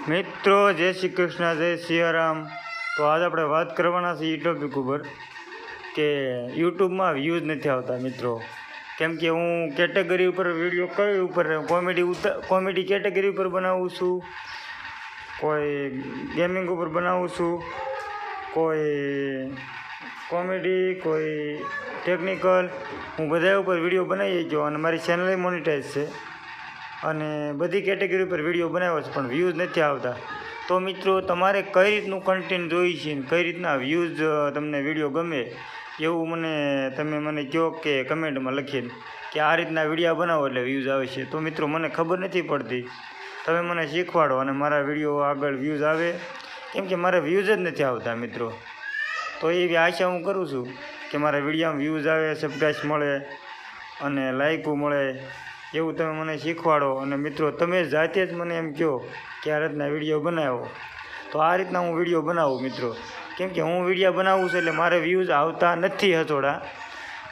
મિત્રો જય શ્રી કૃષ્ણ, જય સિયારામ। તો આજ આપણે વાત કરવાના છે એ ટોપિક ઉપર કે યુટ્યુબમાં વ્યૂઝ નથી આવતા મિત્રો। કેમ કે હું કેટેગરી ઉપર વિડીયો કઈ ઉપર કોમેડી કેટેગરી ઉપર બનાવું છું, કોઈ ગેમિંગ ઉપર બનાવું છું, કોઈ કોમેડી, કોઈ ટેકનિકલ, હું બધા ઉપર વિડીયો બનાવી ગયો અને મારી ચેનલ મોનિટાઈઝ છે અને બધી કેટેગરી ઉપર વિડીયો બનાવ્યો છે, પણ વ્યૂઝ નથી આવતા। તો મિત્રો તમારે કઈ રીતનું કન્ટેન્ટ જોઈએ છે, કઈ રીતના વ્યૂઝ તમને વિડીયો ગમે એવું તમે મને કહો કે કમેન્ટમાં લખીને કે આ રીતના વિડીયો બનાવો એટલે વ્યૂઝ આવે છે। તો મિત્રો મને ખબર નથી પડતી, તમે મને શીખવાડો અને મારા વિડીયો આગળ વ્યૂઝ આવે, કેમ કે મારે વ્યૂઝ જ નથી આવતા મિત્રો। તો એવી આશા હું કરું છું કે મારા વિડીયોમાં વ્યૂઝ આવે, સબસ્ક્રાઈબ મળે અને લાઇકો મળે, એવું તમે મને શીખવાડો। અને મિત્રો તમે જાતે જ મને એમ કહો કે આ રીતના વિડીયો બનાવો, તો આ રીતના હું વિડીયો બનાવું મિત્રો। કેમ કે હું વિડીયો બનાવું છું એટલે મારે વ્યૂઝ આવતા નથી હથોડા,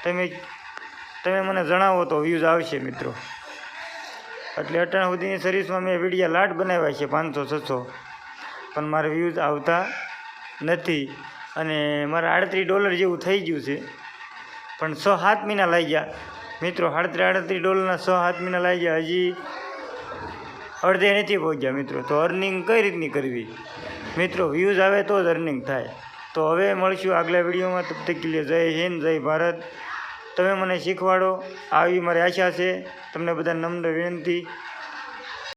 તમે મને જણાવો તો વ્યૂઝ આવશે મિત્રો। એટલે અટાણા સુધીની સર્વિસમાં મેં વિડીયો લાટ બનાવ્યા છે 500-600, પણ મારે વ્યૂઝ આવતા નથી અને મારે $38 જેવું થઈ ગયું છે, પણ 6-7 મહિના લાગી ગયા મિત્રો। $38 6-7 મહિના લાગી ગયા, હજી અડધે નથી પહોંચ્યા મિત્રો। તો અર્નિંગ કઈ રીતની કરવી મિત્રો? વ્યૂઝ આવે તો જ અર્નિંગ થાય। તો હવે મળશું આગલા વિડીયોમાં, તબ તક કે લીએ જય હિન્દ, જય ભારત। તમે મને શીખવાડો આવી મારી આશા છે, તમને બધા નમ્ર વિનંતી।